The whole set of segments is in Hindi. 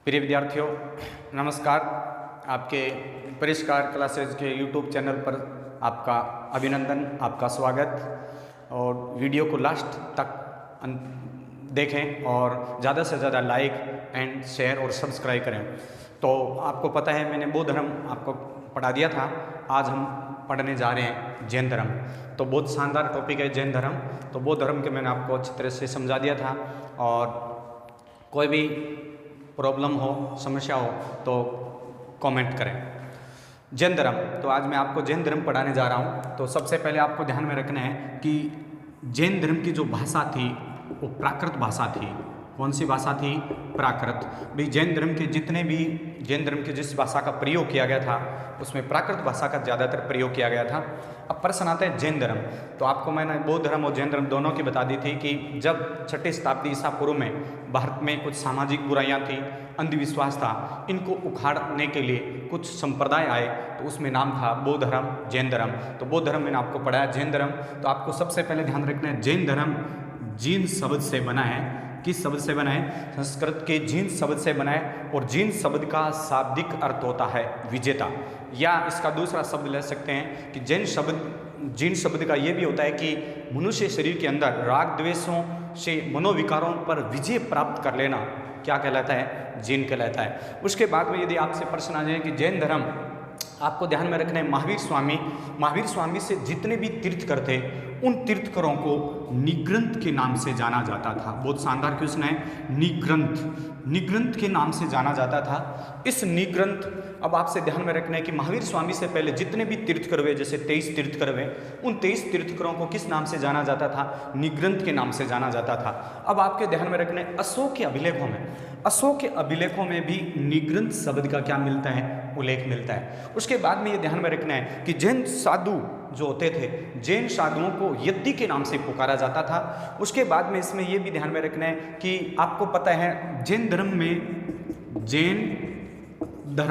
प्रिय विद्यार्थियों, नमस्कार। आपके परिष्कार क्लासेज के यूट्यूब चैनल पर आपका अभिनंदन, आपका स्वागत। और वीडियो को लास्ट तक देखें और ज़्यादा से ज़्यादा लाइक एंड शेयर और सब्सक्राइब करें। तो आपको पता है मैंने बौद्ध धर्म आपको पढ़ा दिया था। आज हम पढ़ने जा रहे हैं जैन धर्म। तो बहुत शानदार टॉपिक है जैन धर्म। तो बौद्ध धर्म के मैंने आपको अच्छी तरह से समझा दिया था। और कोई भी प्रॉब्लम हो, समस्या हो तो कमेंट करें। जैन धर्म, तो आज मैं आपको जैन धर्म पढ़ाने जा रहा हूँ। तो सबसे पहले आपको ध्यान में रखना है कि जैन धर्म की जो भाषा थी वो प्राकृत भाषा थी। कौन सी भाषा थी? प्राकृत। भाई जैन धर्म के जितने भी जैन धर्म की जिस भाषा का प्रयोग किया गया था उसमें प्राकृत भाषा का ज़्यादातर प्रयोग किया गया था। अब प्रश्न आता है जैन धर्म। तो आपको मैंने बौद्ध धर्म और जैन धर्म दोनों की बता दी थी कि जब 6ठी शताब्दी ईसा पूर्व में भारत में कुछ सामाजिक बुराइयां थी, अंधविश्वास था, इनको उखाड़ने के लिए कुछ संप्रदाय आए तो उसमें नाम था बौद्ध धर्म, जैन धर्म। तो बौद्ध धर्म मैंने आपको पढ़ाया, जैन धर्म। तो आपको सबसे पहले ध्यान रखना है जैन धर्म जीन शब्द से बना है। किस शब्द से बना है? संस्कृत के जीन शब्द से बना है। और जीन शब्द का शाब्दिक अर्थ होता है विजेता, या इसका दूसरा शब्द ले सकते हैं कि जीन शब्द का ये भी होता है कि मनुष्य शरीर के अंदर राग द्वेषों से मनोविकारों पर विजय प्राप्त कर लेना क्या कहलाता है? जीन कहलाता है। उसके बाद में यदि आपसे प्रश्न आ जाए कि जैन धर्म, आपको ध्यान में रखना है महावीर स्वामी से जितने भी तीर्थकर थे उन तीर्थकरों को निग्रंथ के नाम से जाना जाता था। बहुत शानदार क्वेश्चन है। निग्रंथ के नाम से जाना जाता था। इस निग्रंथ, अब आपसे ध्यान में रखना है कि महावीर स्वामी से पहले जितने भी तीर्थकर हुए, जैसे 23 तीर्थकर हुए, उन 23 तीर्थकरों को किस नाम से जाना जाता था? निग्रंथ के नाम से जाना जाता था। अब आपके ध्यान में रखना है अशोक के अभिलेखों में भी निग्रंथ शब्द का क्या मिलता है? उल्लेख मिलता है। उसके बाद में ये ध्यान में रखना है कि जैन साधु जो होते थे, जैन साधुओं को यति के नाम से पुकारा जाता था। उसके बाद में इसमें यह भी ध्यान में रखना है कि आपको पता है जैन धर्म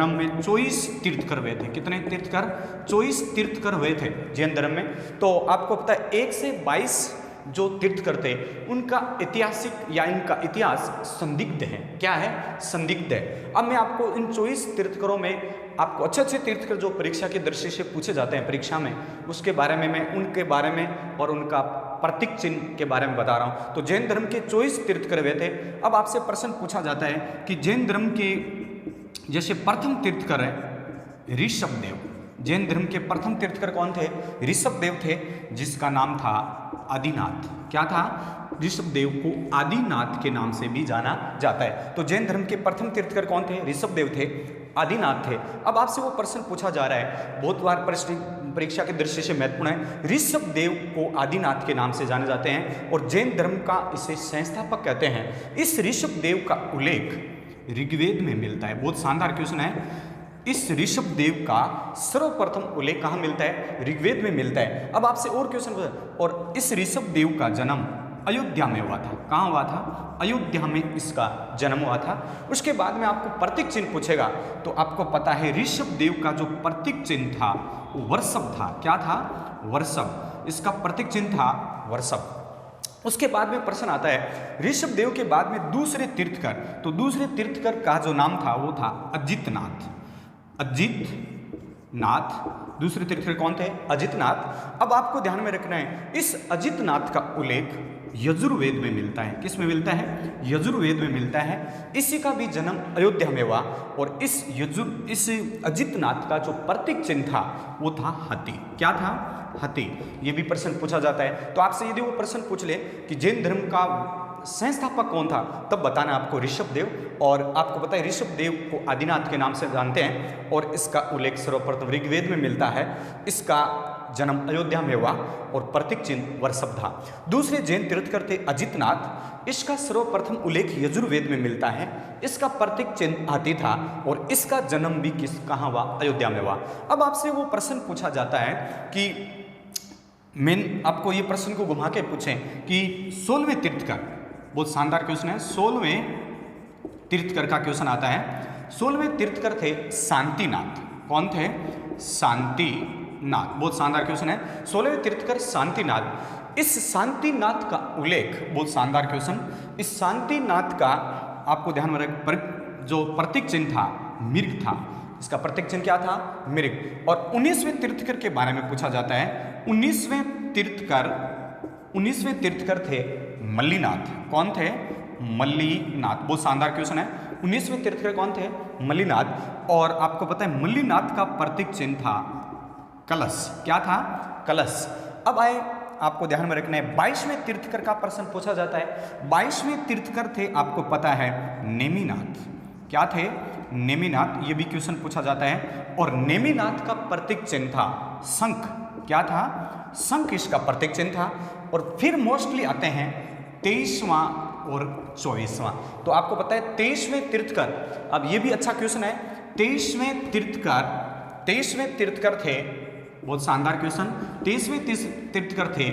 में 24 तीर्थकर हुए थे। कितने तीर्थकर? 24 तीर्थकर हुए थे जैन धर्म में। तो आपको पता है 1 से 22 जो तीर्थकर थे उनका ऐतिहासिक या इनका इतिहास संदिग्ध है। क्या है? संदिग्ध है। अब मैं आपको इन 24 तीर्थकरों में आपको अच्छे तीर्थकर जो परीक्षा की दृष्टि से पूछे जाते हैं परीक्षा में, उसके बारे में मैं उनके बारे में और उनका प्रतीक चिन्ह के बारे में बता रहा हूं। तो जैन धर्म के 24 तीर्थकर हुए थे। अब आपसे प्रश्न पूछा जाता है कि जैन धर्म के जैसे प्रथम तीर्थकर है ऋषभदेव। जैन धर्म के प्रथम तीर्थकर कौन थे? ऋषभदेव थे, जिसका नाम था आदिनाथ। क्या था? ऋषभदेव को आदिनाथ के नाम से भी जाना जाता है। तो जैन धर्म के प्रथम तीर्थकर कौन थे? ऋषभदेव थे, आदिनाथ थे। अब आपसे वो प्रश्न पूछा जा रहा है, बहुत बार परीक्षा की दृष्टि से महत्वपूर्ण है। ऋषभदेव को आदिनाथ के नाम से जाने जाते हैं और जैन धर्म का इसे संस्थापक कहते हैं। इस ऋषभदेव का उल्लेख ऋग्वेद में मिलता है। बहुत शानदार क्वेश्चन है। इस ऋषभदेव का सर्वप्रथम उल्लेख कहाँ मिलता है? ऋग्वेद में मिलता है। अब आपसे और क्वेश्चन पूछा, और इस ऋषभदेव का जन्म अयोध्या में हुआ था। कहाँ हुआ था? अयोध्या में इसका जन्म हुआ था। उसके बाद में आपको प्रतीक चिन्ह पूछेगा तो आपको पता है ऋषभदेव का जो प्रतीक चिन्ह था वो वर्षभ था। क्या था? वर्षभ। इसका प्रतीक चिन्ह था वर्षभ। उसके बाद में प्रश्न आता है ऋषभदेव के बाद में दूसरे तीर्थकर, तो दूसरे तीर्थकर का जो नाम था वो था अजितनाथ। दूसरे तीर्थकर कौन थे? अजितनाथ। अब आपको ध्यान में रखना है इस अजितनाथ का उल्लेख यजुर्वेद में मिलता है। किस में मिलता है? यजुर्वेद में मिलता है। इसी का भी जन्म अयोध्या में हुआ। और इस अजितनाथ का जो प्रतीक चिन्ह था वो था हाथी। क्या था? हाथी। ये भी प्रश्न पूछा जाता है। तो आपसे यदि वो प्रश्न पूछ ले कि जैन धर्म का संस्थापक कौन था, तब बताना आपको ऋषभदेव। और आपको पता है ऋषभदेव को आदिनाथ के नाम से जानते हैं और इसका उल्लेख सर्वप्रथम ऋग्वेद में मिलता है। इसका जन्म अयोध्या में हुआ और प्रतीक चिन्ह वर्षभ था। दूसरे जैन तीर्थकर थे अजितनाथ। इसका सर्वप्रथम उल्लेख यजुर्वेद में मिलता है। इसका प्रतीक चिन्ह हाथी था और इसका जन्म भी कहाँ हुआ? अयोध्या में हुआ। अब आपसे वो प्रश्न पूछा जाता है कि आपको ये प्रश्न को घुमा के पूछें कि 16वें तीर्थकर, बहुत शानदार क्वेश्चन है, 16वें तीर्थकर का क्वेश्चन आता है। 16वें तीर्थकर थे शांतिनाथ। कौन थे? शांतिनाथ। बहुत शानदार क्वेश्चन है। 16वें तीर्थकर शांतिनाथ। इस शांतिनाथ का उल्लेख, बहुत शानदार क्वेश्चन, इस शांतिनाथ का आपको ध्यान में जो प्रतीक चिन्ह था मृग था। इसका प्रतीक चिन्ह क्या था? मृग। और 19वें तीर्थकर के बारे में पूछा जाता है। 19वें तीर्थकर थे मल्लीनाथ। कौन थे? मल्लीनाथ। बहुत शानदार क्वेश्चन है। 19वें तीर्थकर कौन थे? मल्लीनाथ। और आपको पता है मल्लीनाथ का प्रतीक चिन्ह था कलश। क्या था? कलश। अब आए, आपको ध्यान में रखना है 22वें तीर्थकर का प्रश्न पूछा जाता है। 22वें तीर्थकर थे, आपको पता है, नेमिनाथ। क्या थे? नेमिनाथ। ये भी क्वेश्चन पूछा जाता है। और नेमिनाथ का प्रतीक चिन्ह था शंख। क्या था? शंख इसका प्रतीक चिन्ह था। और फिर मोस्टली आते हैं 23वां और 24वां। तो आपको पता है 23वें तीर्थकर, अब ये भी अच्छा क्वेश्चन है। 23वें तीर्थकर थे, बहुत शानदार क्वेश्चन। 23वें तीर्थकर थे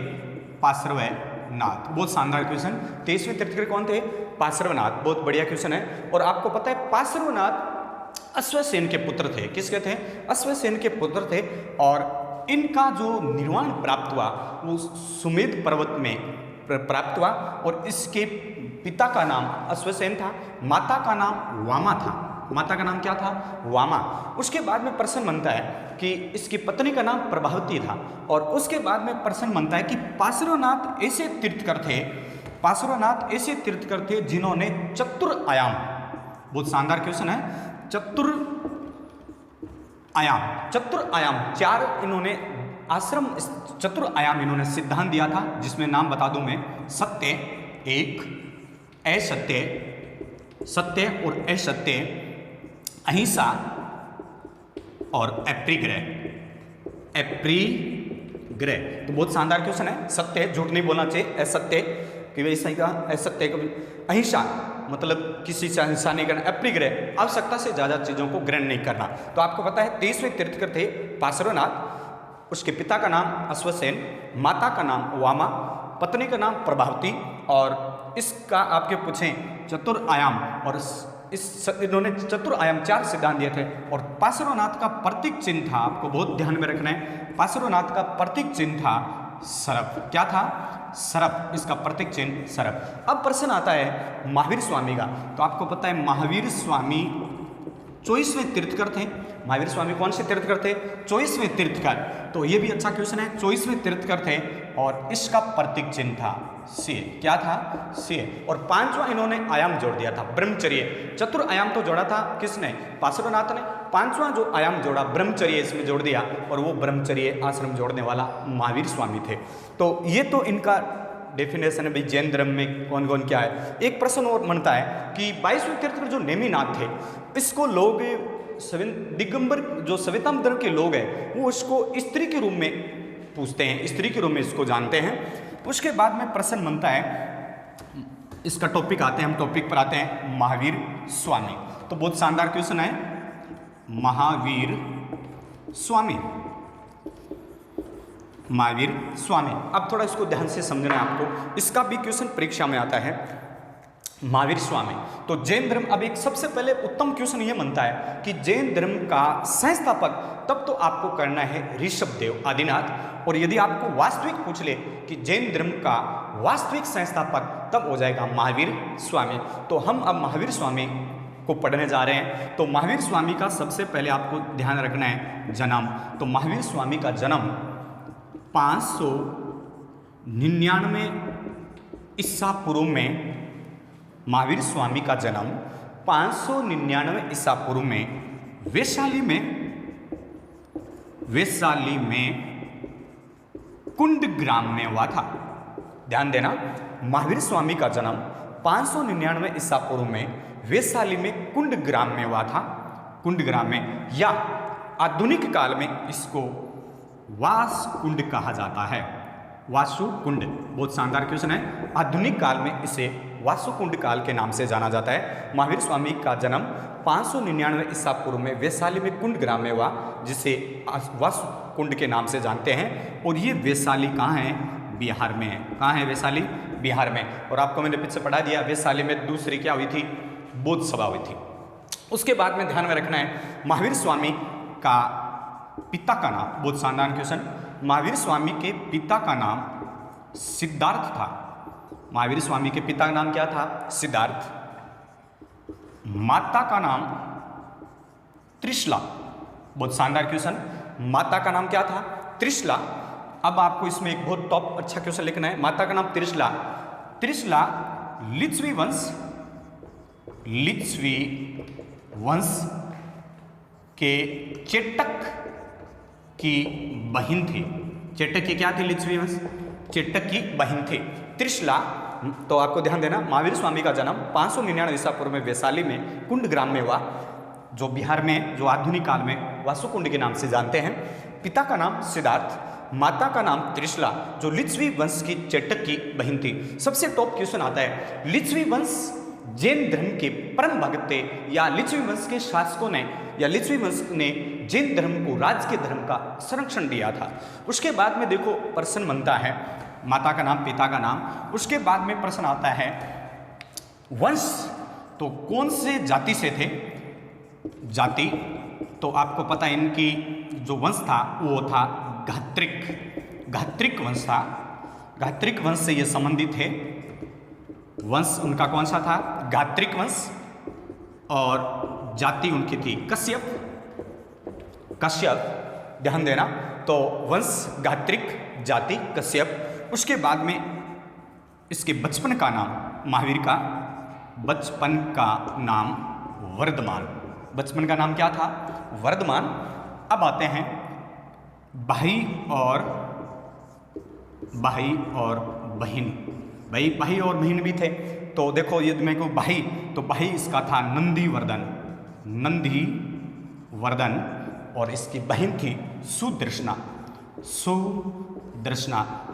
पार्श्वनाथ। बहुत शानदार क्वेश्चन। 23वें तीर्थकर कौन थे? पार्श्वनाथ। बहुत बढ़िया क्वेश्चन है। और आपको पता है पार्श्वनाथ अश्वसेन के पुत्र थे। किसके थे? अश्वसेन के पुत्र थे। और इनका जो निर्वाण प्राप्त हुआ वो सुमेध पर्वत में प्राप्त हुआ। और इसके पिता का नाम अश्वसेन था, माता का नाम वामा था। माता का नाम क्या था? वामा। उसके बाद में प्रश्न बनता है कि इसकी पत्नी का नाम प्रभावती था। और उसके बाद में प्रश्न बनता है कि पार्श्वनाथ ऐसे तीर्थकर थे जिन्होंने चतुर आयाम, बहुत शानदार क्वेश्चन है, चतुर आयाम 4 इन्होंने आश्रम, चतुर आयाम इन्होंने सिद्धांत दिया था, जिसमें नाम बता दूं मैं, सत्य, एक, सत्य और असत्य, अहिंसा और एप्रीग्रह। तो बहुत शानदार क्वेश्चन है। सत्य, झूठ नहीं बोलना चाहिए, असत्य कि भाई सही कहा, असत्य को, अहिंसा मतलब किसी से हिंसा नहीं करना, एप्रीग्रह आवश्यकता से ज़्यादा चीज़ों को ग्रहण नहीं करना। तो आपको पता है 23वें तीर्थकर थे पार्श्वनाथ, उसके पिता का नाम अश्वसेन, माता का नाम वामा, पत्नी का नाम प्रभावती। और इसका आपके पूछें चतुर आयाम, और इन्होंने चतुर आयाम 4 सिद्धांत दिए थे। और पार्श्वनाथ का प्रतीक चिन्ह था, आपको बहुत ध्यान में रखना है, पार्श्वनाथ का प्रतीक चिन्ह था सर्प। क्या था? सर्प। इसका प्रतीक चिन्ह सर्प। अब प्रश्न आता है महावीर स्वामी का। तो आपको पता है महावीर स्वामी 24वें तीर्थकर थे। महावीर स्वामी कौन से तीर्थकर थे? 24वें तीर्थकर। तो ये भी अच्छा क्वेश्चन है। 24वें तीर्थकर थे और इसका प्रतीक चिन्ह था सिंह। क्या था? सिंह। और 5वां इन्होंने आयाम जोड़ दिया था ब्रह्मचर्य। चतुर आयाम तो जोड़ा था किसने? पार्श्वनाथ ने। 5वां जो आयाम जोड़ा ब्रह्मचर्य, इसमें जोड़ दिया, और वो ब्रह्मचर्य आश्रम जोड़ने वाला महावीर स्वामी थे। तो ये तो इनका डेफिनेशन है भाई जैन धर्म में कौन कौन क्या है। एक प्रश्न और बनता है कि 22वें तीर्थकर जो नेमिनाथ थे, इसको लोग दिगंबर, जो सवितम धर्म के लोग हैं, वो इसको स्त्री के रूप में पूछते हैं, स्त्री के रूप में इसको जानते हैं। उसके बाद में प्रश्न बनता है, इसका टॉपिक आते हैं, हम टॉपिक पर आते हैं महावीर स्वामी। तो बहुत शानदार क्वेश्चन है, महावीर स्वामी। अब थोड़ा इसको ध्यान से समझना है आपको, इसका भी क्वेश्चन परीक्षा में आता है। महावीर स्वामी तो जैन धर्म, अब एक सबसे पहले उत्तम क्वेश्चन ये बनता है कि जैन धर्म का संस्थापक तब तो आपको करना है ऋषभदेव आदिनाथ। और यदि आपको वास्तविक पूछ ले कि जैन धर्म का वास्तविक संस्थापक, तब हो जाएगा महावीर स्वामी। तो हम अब महावीर स्वामी को पढ़ने जा रहे हैं। तो महावीर स्वामी का सबसे पहले आपको ध्यान रखना है जन्म। तो महावीर स्वामी का जन्म 599 ईसा पूर्व में, महावीर स्वामी का जन्म 599 ईसा पूर्व में वैशाली में कुंड ग्राम में हुआ था। ध्यान देना, महावीर स्वामी का जन्म 599 ईसा पूर्व में वैशाली में कुंड ग्राम में हुआ था। कुंड ग्राम में, या आधुनिक काल में इसको वास कुंड कहा जाता है। वासु कुंड, बहुत शानदार क्वेश्चन है। आधुनिक काल में इसे वासु कुंड काल के नाम से जाना जाता है। महावीर स्वामी का जन्म 599 ईसा पूर्व में वैशाली में कुंड ग्राम में हुआ, जिसे वासु कुंड के नाम से जानते हैं। और ये वैशाली कहाँ है? बिहार में है। कहाँ है वैशाली? बिहार में। और आपको मैंने पीछे पढ़ा दिया, वैशाली में दूसरी क्या हुई थी? बौद्ध सभा हुई थी। उसके बाद में ध्यान में रखना है महावीर स्वामी का पिता का नाम, बहुत शानदार क्वेश्चन। महावीर स्वामी के पिता का नाम सिद्धार्थ था। महावीर स्वामी के पिता का नाम क्या था? सिद्धार्थ। माता का नाम त्रिशला। बहुत शानदार क्वेश्चन। माता का नाम क्या था? त्रिशला। अब आपको इसमें एक बहुत टॉप अच्छा क्वेश्चन लिखना है। माता का नाम त्रिशला। त्रिशला लिच्छवी वंश के चेटक की बहन थी। चेटक की क्या थी? लिच्छवी वंश चेटक की बहन थी त्रिशला। तो आपको ध्यान देना, महावीर स्वामी का जन्म 599 ईसा पूर्व में वैशाली में कुंड ग्राम में हुआ, जो बिहार में, जो आधुनिक काल में वासुकुंड के नाम से जानते हैं। पिता का नाम सिद्धार्थ, माता का नाम त्रिशला, जो लिच्छवी वंश की चेटक की बहन थी। सबसे टॉप क्वेश्चन आता है, लिच्छवी वंश जैन धर्म के परम भक्त थे, या लिच्छवी वंश के शासकों ने, या लिच्छवी वंश ने जैन धर्म को राज्य के धर्म का संरक्षण दिया था। उसके बाद में देखो प्रश्न बनता है, माता का नाम, पिता का नाम। उसके बाद में प्रश्न आता है वंश, तो कौन से जाति से थे? जाति तो आपको पता है, इनकी जो वंश था वो था घात्रिक वंश था। घात्रिक वंश से ये संबंधित है। वंश उनका कौन सा था? घात्रिक वंश। और जाति उनकी थी कश्यप। ध्यान देना, तो वंश घात्रिक, जाति कश्यप। उसके बाद में इसके बचपन का नाम, महावीर का बचपन का नाम वर्धमान। बचपन का नाम क्या था? वर्धमान। अब आते हैं भाई और बहन। भाई और बहन भी थे। तो देखो ये मैं कहूँ भाई, तो भाई इसका था नंदीवर्धन, और इसकी बहन थी सुदर्शना।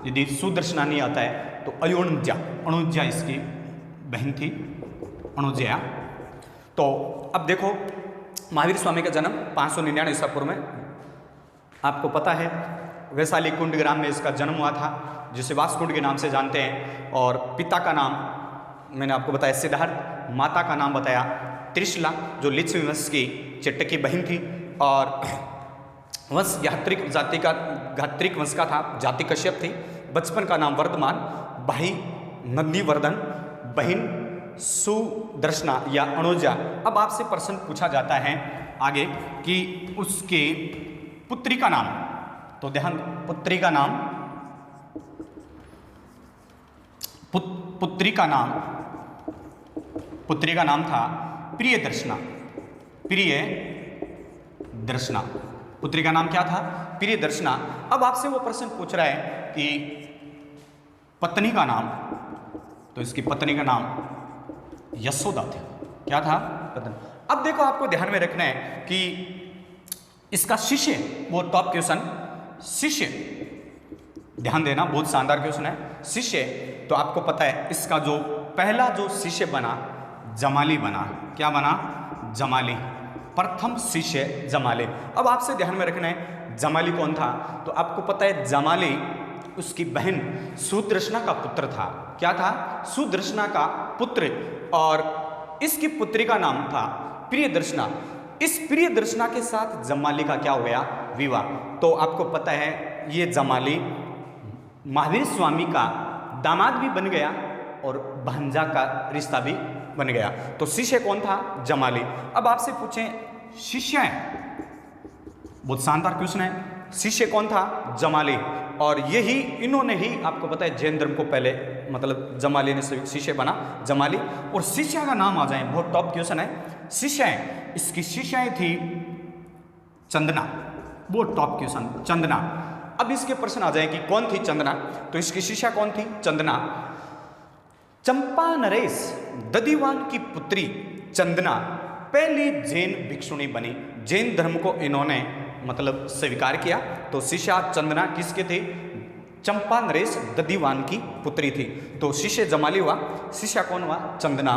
यदि सुदर्शना नहीं आता है तो अणुजा इसकी बहन थी, अणुजा। तो अब देखो महावीर स्वामी का जन्म 599 ईसा पूर्व में, आपको पता है वैशाली कुंड ग्राम में इसका जन्म हुआ था, जिसे वासकुंड के नाम से जानते हैं। और पिता का नाम मैंने आपको बताया सिद्धार्थ, माता का नाम बताया त्रिशला, जो लिच्छवी वंश की चेटक की बहन थी। और वंश घात्रिक वंश का था, जाति कश्यप थी। बचपन का नाम वर्धमान, भाई नंदीवर्धन, बहन सुदर्शना या अणुजा। अब आपसे प्रश्न पूछा जाता है आगे कि उसके पुत्री का नाम, तो ध्यान, पुत्री का नाम था प्रियदर्शना। पुत्री का नाम क्या था? प्रियदर्शना। अब आपसे वो प्रश्न पूछ रहा है कि पत्नी का नाम, तो इसकी पत्नी का नाम यशोदा थी। क्या था? पत्नी। अब देखो आपको ध्यान में रखना है कि इसका शिष्य, वो टॉप क्वेश्चन, शिष्य, ध्यान देना, बहुत शानदार क्वेश्चन है। शिष्य, तो आपको पता है इसका जो पहला जो शिष्य बना, जमाली बना। क्या बना? जमाली। प्रथम शिष्य जमाली। अब आपसे ध्यान में रखना है जमाली कौन था? तो आपको पता है जमाली उसकी बहन सुदर्शना का पुत्र था। क्या था? सुदर्शना का पुत्र। और इसकी पुत्री का नाम था प्रियदर्शना। इस प्रियदर्शना के साथ जमाली का क्या हो गया? विवाह। तो आपको पता है ये जमाली महावीर स्वामी का दामाद भी बन गया और भांजा का रिश्ता भी बन गया। तो शिष्य कौन था? जमाली। अब आपसे पूछें शिष्य है, बहुत शानदार क्वेश्चन है, शिष्य कौन था? जमाली। और यही इन्होंने ही, आपको पता है जैन धर्म को पहले, मतलब जमाली ने शिष्य बना, जमाली। और शिष्या का नाम आ जाए, बहुत टॉप क्वेश्चन है। शिष्याएं, इसकी शिष्याएं थी चंदना, बहुत टॉप क्वेश्चन, चंदना। अब इसके प्रश्न आ जाए कि कौन थी चंदना? तो इसकी शिष्या कौन थी? चंदना। चंपा नरेश ददीवान की पुत्री चंदना पहली जैन भिक्षुणी बनी। जैन धर्म को इन्होंने मतलब स्वीकार किया। तो शिष्या चंदना किसके थे? चंपा नरेश ददीवान की पुत्री थी। तो शिष्य जमाली हुआ, शिष्या कौन हुआ? चंदना।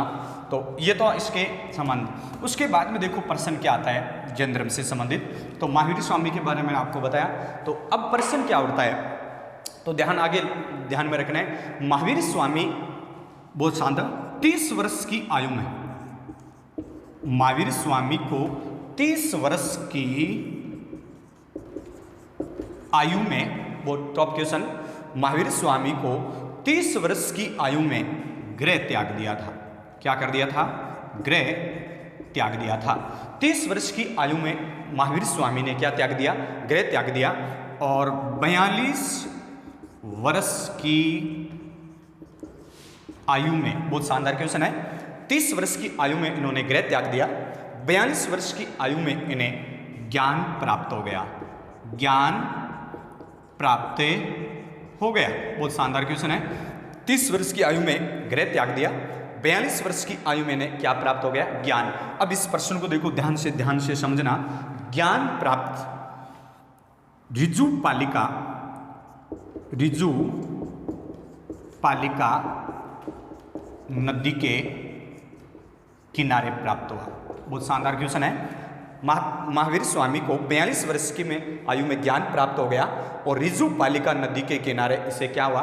तो ये तो इसके संबंध। उसके बाद में देखो प्रश्न क्या आता है जैन धर्म से संबंधित। तो महावीर स्वामी के बारे में आपको बताया। तो अब प्रश्न क्या उठता है, तो ध्यान में रखना है। महावीर स्वामी बहुत शानदार 30 वर्ष की आयु में, महावीर स्वामी को 30 वर्ष की आयु में, बहुत टॉप क्वेश्चन, महावीर स्वामी को 30 वर्ष की आयु में गृह त्याग दिया था। क्या कर दिया था? गृह त्याग दिया था। 30 वर्ष की आयु में महावीर स्वामी ने क्या त्याग दिया? गृह त्याग दिया। और 42 वर्ष की आयु में, बहुत शानदार क्वेश्चन है, 30 वर्ष की आयु में इन्होंने गृह त्याग दिया। 42 वर्ष की आयु में इन्हें ज्ञान प्राप्त हो गया। ज्ञान प्राप्त हो गया। बहुत शानदार क्वेश्चन है। 30 वर्ष की आयु में गृह त्याग दिया, 42 वर्ष की आयु में इन्हें क्या प्राप्त हो गया? ज्ञान। अब इस प्रश्न को देखो ध्यान से समझना। ज्ञान प्राप्त ऋजु पालिका नदी के किनारे प्राप्त हुआ। बहुत शानदार क्वेश्चन है। महावीर स्वामी को 42 वर्ष की में आयु में ज्ञान प्राप्त हो गया और ऋजु पालिका नदी के किनारे इसे क्या हुआ?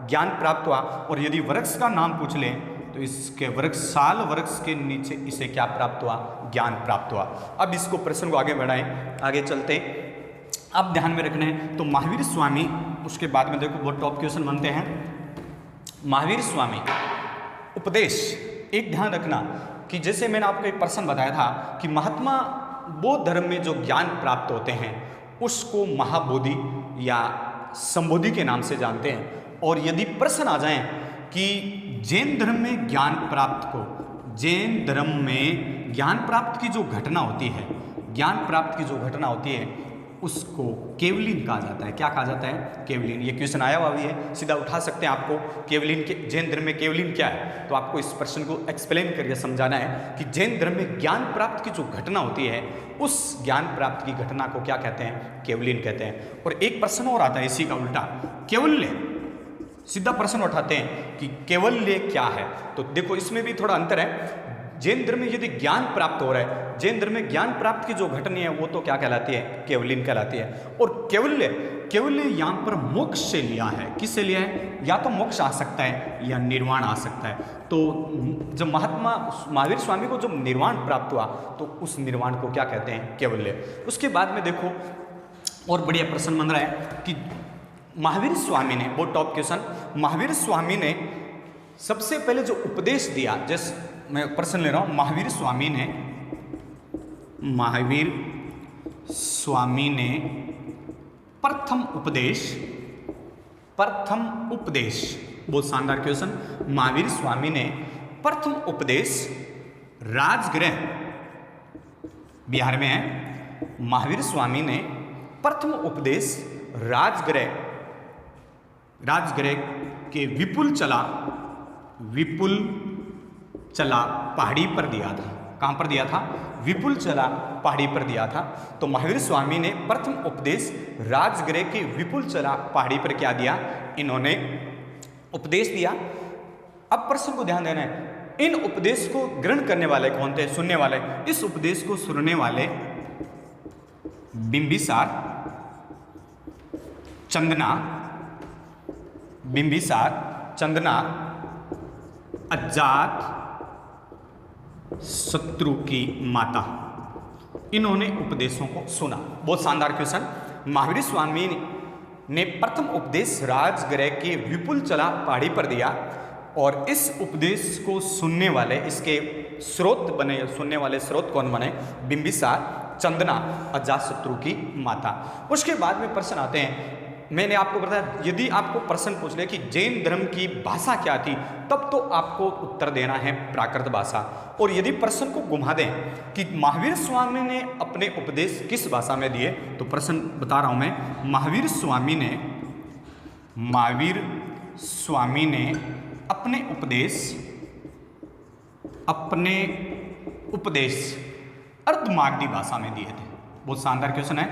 ज्ञान प्राप्त हुआ। और यदि वृक्ष का नाम पूछ लें तो इसके वृक्ष, साल वृक्ष के नीचे इसे क्या प्राप्त हुआ? ज्ञान प्राप्त हुआ। अब इसको प्रश्न को आगे बढ़ाएं, आगे चलते। अब ध्यान में रखना है तो महावीर स्वामी, उसके बाद में देखो बहुत टॉप क्वेश्चन बनते हैं। महावीर स्वामी उपदेश, एक ध्यान रखना कि जैसे मैंने आपको एक प्रश्न बताया था कि महात्मा बौद्ध धर्म में जो ज्ञान प्राप्त होते हैं उसको महाबोधि या संबोधि के नाम से जानते हैं। और यदि प्रश्न आ जाए कि जैन धर्म में ज्ञान प्राप्त को, जैन धर्म में ज्ञान प्राप्त की जो घटना होती है, ज्ञान प्राप्त की जो घटना होती है उसको केवलिन कहा जाता है। क्या कहा जाता है? केवलिन। ये क्वेश्चन आया हुआ भी है, सीधा उठा सकते हैं आपको। केवलिन के, जैन धर्म में केवलिन क्या है? तो आपको इस प्रश्न को एक्सप्लेन करके समझाना है कि जैन धर्म में ज्ञान प्राप्त की जो घटना होती है उस ज्ञान प्राप्त की घटना को क्या कहते हैं? केवलिन कहते हैं। और एक प्रश्न और आता है इसी का उल्टा, केवल्य। सीधा प्रश्न उठाते हैं कि केवल्य क्या है? तो देखो इसमें भी थोड़ा अंतर है। जैन धर्म में यदि ज्ञान प्राप्त हो रहा है, जैन धर्म में ज्ञान प्राप्त की जो घटना है वो तो क्या कहलाती है? केवलिन कहलाती है। और केवल्य, केवल्य यहाँ पर मोक्ष से लिया है। किससे लिया है? या तो मोक्ष आ सकता है या निर्वाण आ सकता है। तो जब महावीर स्वामी को जब निर्वाण प्राप्त हुआ तो उस निर्वाण को क्या कहते हैं? केवल्य। उसके बाद में देखो और बढ़िया प्रश्न बन रहा है कि महावीर स्वामी ने, वो टॉप क्वेश्चन, महावीर स्वामी ने सबसे पहले जो उपदेश दिया, जैसे मैं प्रश्न ले रहा हूं, महावीर स्वामी ने प्रथम उपदेश, बहुत शानदार क्वेश्चन। महावीर स्वामी ने प्रथम उपदेश राजगृह, बिहार में है, महावीर स्वामी ने प्रथम उपदेश राजगृह के विपुल चला पहाड़ी पर दिया था। कहाँ पर दिया था? विपुल चला पहाड़ी पर दिया था। तो महावीर स्वामी ने प्रथम उपदेश राजगृह के विपुल चला पहाड़ी पर क्या दिया? इन्होंने उपदेश दिया। अब प्रश्न को ध्यान देना है, इन उपदेश को ग्रहण करने वाले कौन थे? सुनने वाले। इस उपदेश को सुनने वाले बिंबिसार, चंदना, अजात शत्रु की माता, इन्होंने उपदेशों को सुना। बहुत शानदार क्वेश्चन। महावीर स्वामी ने प्रथम उपदेश राजगृह के विपुल चला पहाड़ी पर दिया और इस उपदेश को सुनने वाले, इसके स्रोत बने, सुनने वाले स्रोत कौन बने? बिंबिसार, चंदना, अजातशत्रु की माता। उसके बाद में प्रश्न आते हैं, मैंने आपको बताया यदि आपको प्रश्न पूछ ले कि जैन धर्म की भाषा क्या थी, तब तो आपको उत्तर देना है प्राकृत भाषा। और यदि प्रश्न को घुमा दें कि महावीर स्वामी ने अपने उपदेश किस भाषा में दिए, तो प्रश्न बता रहा हूं मैं, महावीर स्वामी ने अपने उपदेश अर्धमागधी भाषा में दिए थे। बहुत शानदार क्वेश्चन है,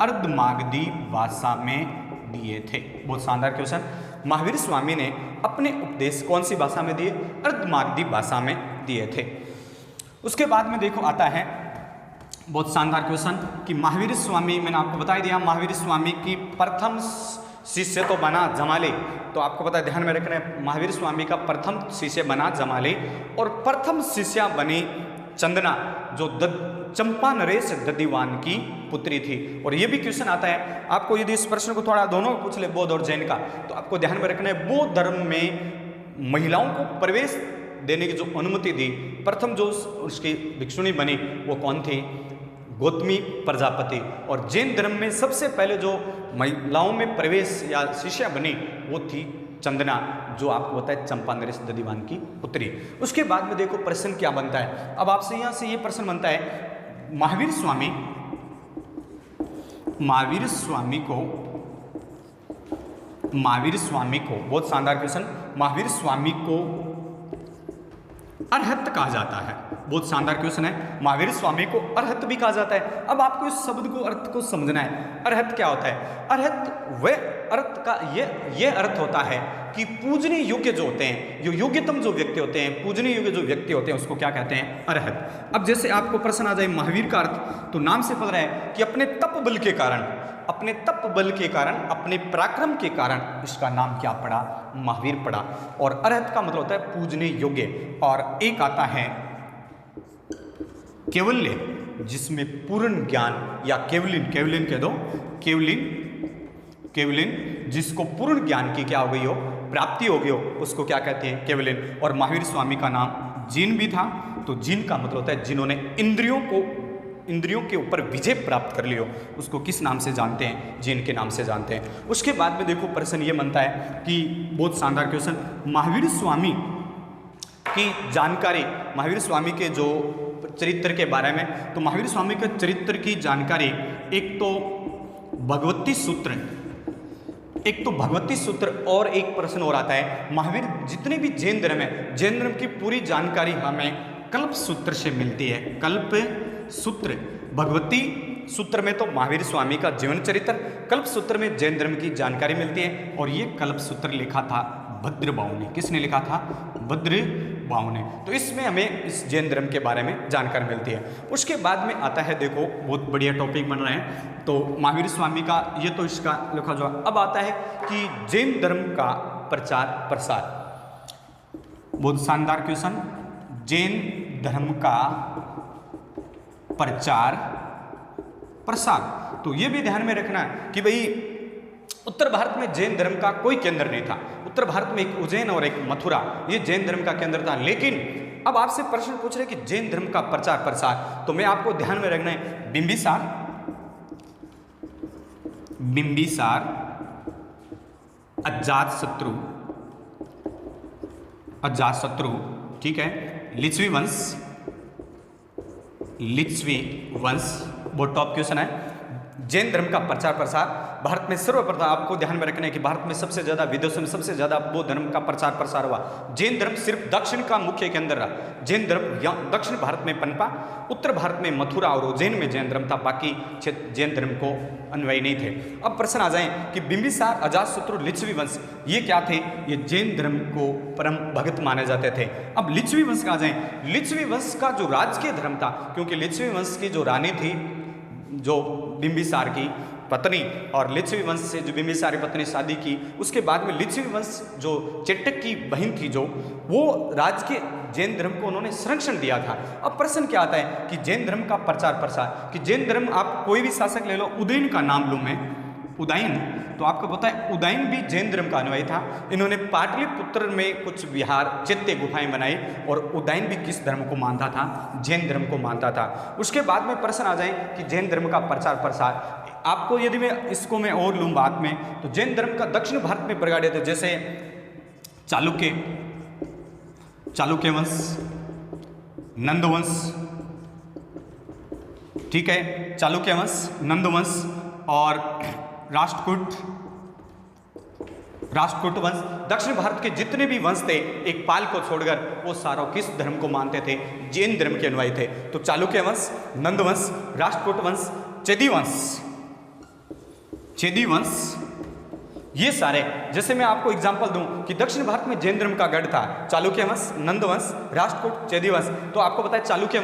अर्धमागधी भाषा में दिए थे। बहुत शानदार क्वेश्चन। महावीर स्वामी ने अपने उपदेश कौन सी भाषा में दिए? अर्धमागधी भाषा में दिए थे। उसके बाद में देखो आता है बहुत शानदार क्वेश्चन कि महावीर स्वामी, मैंने आपको बता दिया महावीर स्वामी की प्रथम शिष्य तो बना जमाली। तो आपको पता है, ध्यान में रखना है, महावीर स्वामी का प्रथम शिष्य बना जमाली और प्रथम शिष्या बनी चंदना, जो चंपा नरेश ददीवान की पुत्री थी। और ये भी क्वेश्चन आता है आपको, यदि इस प्रश्न को थोड़ा दोनों पूछ ले, बौद्ध और जैन का, तो आपको ध्यान में रखना है बौद्ध धर्म में महिलाओं को प्रवेश देने की जो अनुमति दी, प्रथम जो उसकी भिक्षुणी बनी वो कौन थी? गौतमी प्रजापति। और जैन धर्म में सबसे पहले जो महिलाओं में प्रवेश या शिष्या बनी वो थी चंदना, जो आपको बताए चंपानरेश ददीवान की पुत्री। उसके बाद में देखो प्रश्न क्या बनता है। अब आपसे यहाँ से ये प्रश्न बनता है, महावीर स्वामी को बहुत शानदार क्वेश्चन, महावीर स्वामी को अरहत कहा जाता है। बहुत शानदार क्वेश्चन है, महावीर स्वामी को अरहत भी कहा जाता है। अब आपको इस शब्द को अर्थ को समझना है। अरहत क्या होता है? अरहत वह अर्थ का ये अर्थ होता है कि पूजनीय योग्य जो होते हैं, जो योग्यतम जो व्यक्ति होते हैं, पूजनीय योग्य जो व्यक्ति होते हैं, उसको क्या कहते हैं? अरहत। अब जैसे आपको प्रश्न आ जाए महावीर का अर्थ, तो नाम से पता रहा है कि अपने तप बल के कारण, अपने पराक्रम के कारण इसका नाम क्या पड़ा? महावीर पड़ा। और अरहत का मतलब होता है पूजनीय योग्य। और एक आता है केवल्य, जिसमें पूर्ण ज्ञान या केवलिन कह दो, केवलिन जिसको पूर्ण ज्ञान की क्या हो गई हो? प्राप्ति हो गई हो, उसको क्या कहते हैं? केवलिन। और महावीर स्वामी का नाम जिन भी था। तो जिन का मतलब होता है जिन्होंने इंद्रियों के ऊपर विजय प्राप्त कर लियो, उसको किस नाम से जानते हैं? जिन के नाम से जानते हैं। उसके बाद में देखो प्रश्न ये बनता है कि बहुत शानदार क्वेश्चन, महावीर स्वामी की जानकारी, महावीर स्वामी के जो चरित्र के बारे में, तो महावीर स्वामी के चरित्र की जानकारी एक तो भगवती सूत्र और एक प्रश्न और आता है, महावीर जितने भी जैन धर्म है, जैन धर्म की पूरी जानकारी हमें कल्प सूत्र से मिलती है। कल्प सूत्र, भगवती सूत्र में तो महावीर स्वामी का जीवन चरित्र, कल्प सूत्र में जैन धर्म की जानकारी मिलती है। और ये कल्प सूत्र लिखा था भद्रबाहु ने। किसने लिखा था? भद्रबाहु ने। तो इसमें हमें इस जैन धर्म के बारे में जानकारी मिलती है। उसके बाद में आता है, देखो बहुत बढ़िया टॉपिक बन रहे हैं, तो महावीर स्वामी का ये तो इसका लिखा जो। अब आता है कि जैन धर्म का प्रचार प्रसार। बहुत शानदार क्वेश्चन, जैन धर्म का प्रचार प्रसार। तो ये भी ध्यान में रखना है कि भाई उत्तर भारत में जैन धर्म का कोई केंद्र नहीं था। उत्तर भारत में एक उज्जैन और एक मथुरा, ये जैन धर्म का केंद्र था। लेकिन अब आपसे प्रश्न पूछ रहे कि जैन धर्म का प्रचार प्रसार, तो मैं आपको ध्यान में रखना है, बिंबिसार, अजातशत्रु, ठीक है, लिच्छवी वंश, बहुत टॉप क्वेश्चन है। जैन धर्म का प्रचार प्रसार भारत में सर्वप्रथम, आपको ध्यान में रखना है कि भारत में सबसे ज्यादा विदेशों में सबसे ज्यादा बौद्ध धर्म का प्रचार प्रसार हुआ। जैन धर्म सिर्फ दक्षिण का मुख्य केंद्र रहा। जैन धर्म दक्षिण भारत में पनपा, उत्तर भारत में मथुरा और उज्जैन में जैन धर्म था, बाकी जैन धर्म को अन्वयी नहीं थे। अब प्रश्न आ जाए कि बिंबिसार, अजातशत्रु, लिच्छवी वंश ये क्या थे? ये जैन धर्म को परम भगत माने जाते थे। अब लिच्छवी वंश का आ जाए, लिच्छवी वंश का जो राजकीय धर्म था, क्योंकि लिच्छवी वंश की जो रानी थी, जो बिंबिसार की पत्नी, और लिच्छवी वंश से जो बिंबिसार की पत्नी शादी की, उसके बाद में लिच्छवी वंश जो चेटक की बहन थी, जो वो राजकीय जैन धर्म को उन्होंने संरक्षण दिया था। अब प्रश्न क्या आता है कि जैन धर्म का प्रचार प्रसार, कि जैन धर्म आप कोई भी शासक ले लो, उदयन का नाम लूँ मैं, उदयन, तो आपको पता है उदयन भी जैन धर्म का अनुयायी था। इन्होंने पाटलिपुत्र में कुछ विहार, चैत्य गुफाएं बनाई, और उदयन भी किस धर्म को मानता था? जैन धर्म को मानता था। उसके बाद में प्रश्न आ जाए कि जैन धर्म का प्रचार प्रसार, आपको यदि मैं इसको मैं और लूँ बाद में, तो जैन धर्म का दक्षिण भारत में प्रगाढ़ थे, जैसे चालुक्य वंश, नंदवंश, ठीक है, चालुक्य वंश, नंदवंश और राष्ट्रकूट वंश। दक्षिण भारत के जितने भी वंश थे, एक पाल को छोड़कर, वो सारों किस धर्म को मानते थे? जैन धर्म के अनुयायी थे। तो चालुक्य वंश, नंदवंश, राष्ट्रकूट वंश, चेदी वंश, ये सारे, जैसे मैं आपको एग्जांपल दूं कि दक्षिण भारत में जैन धर्म का गढ़ था, चालुक्य वंश, नंदवंश, राष्ट्रकूट, चेदी वंश। तो आपको पता है चालुक्य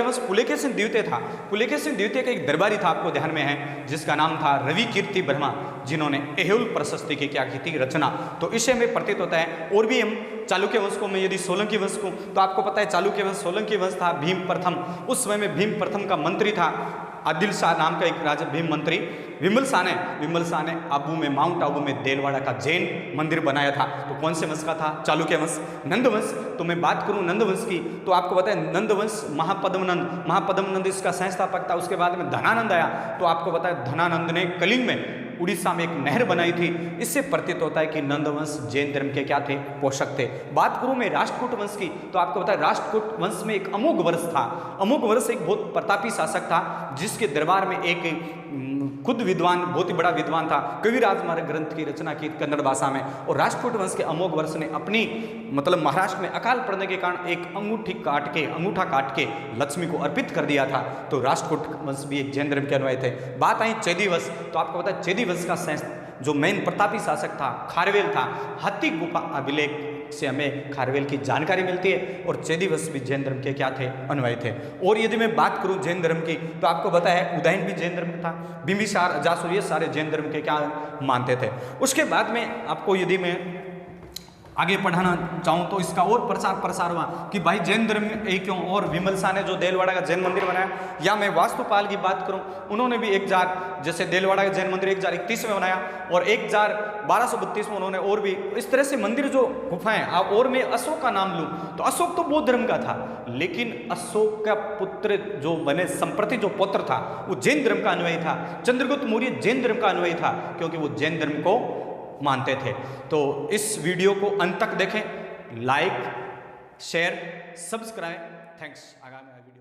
वंश पुलकेशिन द्वितीय था। पुलकेशिन द्वितीय का एक दरबारी था, आपको ध्यान में है, जिसका नाम था रवि कीर्ति वर्मा, जिन्होंने एहुल प्रशस्ति की क्या की थी? रचना। तो इसे में प्रतीत होता है। और भी हम चालुक्य वंश को, मैं यदि सोलंकी वंश को, तो आपको पता है चालुक्य वंश, सोलंकी वंश था, भीम प्रथम, उस समय में भीम प्रथम का मंत्री था आदिल शाह नाम का एक राजा भीम मंत्री विमल शाह ने आबू में, माउंट आबू में देलवाड़ा का जैन मंदिर बनाया था। तो कौन से वंश का था? चालुक्य वंश, नंद वंश। तो मैं बात करूं नंद वंश की, तो आपको पता है नंद वंश महापद्मनंद इसका संस्थापक था। उसके बाद में धनानंद आया, तो आपको पता है धनानंद ने कलिंग में, उड़ीसा में एक नहर बनाई थी। इससे प्रतीत होता है कि नंद वंश जैन धर्म के क्या थे? पोषक थे। बात करूं मैं राष्ट्रकूट वंश की, तो आपको पता है राष्ट्रकूट वंश में एक अमोघ वर्ष था। अमोघ वर्ष एक बहुत प्रतापी शासक था, जिसके दरबार में एक खुद विद्वान, बहुत ही बड़ा विद्वान था, कविराज मार्ग ग्रंथ की रचना की कन्नड़ भाषा में। और राष्ट्रकूट वंश के अमोघ वर्ष ने अपनी मतलब महाराष्ट्र में अकाल पड़ने के कारण एक अंगूठा काट के लक्ष्मी को अर्पित कर दिया था। तो राष्ट्रकूट वंश भी एक जैन धर्म के अनुयायी थे। बात आई चेदी वंश, तो आपको पता है चेदी वंश का जो मेन प्रतापी शासक था खारवेल था। हाथी गुफा अभिलेख से हमें खारवेल की जानकारी मिलती है। और चेदी वंश भी जैन धर्म के क्या थे? अनुयायी थे। और यदि मैं बात करूं जैन धर्म की, तो आपको पता है उदयन भी जैन धर्म था, बिंबिसार, अजासुर, ये सारे जैन धर्म के क्या मानते थे। उसके बाद में आपको यदि मैं आगे पढ़ाना चाहूँ तो इसका और प्रसार हुआ कि भाई जैन धर्म एक क्यों। और विमल शाह ने जो देलवाड़ा का जैन मंदिर बनाया, या मैं वास्तुपाल की बात करूं, उन्होंने भी 1000 जैसे देलवाड़ा का जैन मंदिर 1031 में बनाया, और 1232 में उन्होंने और भी इस तरह से मंदिर जो गुफाएं। और मैं अशोक का नाम लूँ तो अशोक तो बौद्ध धर्म का था, लेकिन अशोक का पुत्र जो बने संप्रति जो पुत्र था वो जैन धर्म का अनुयायी था। चंद्रगुप्त मौर्य जैन धर्म का अनुयायी था, क्योंकि वो जैन धर्म को मानते थे। तो इस वीडियो को अंत तक देखें, लाइक, शेयर, सब्सक्राइब। थैंक्स। आगामी वीडियो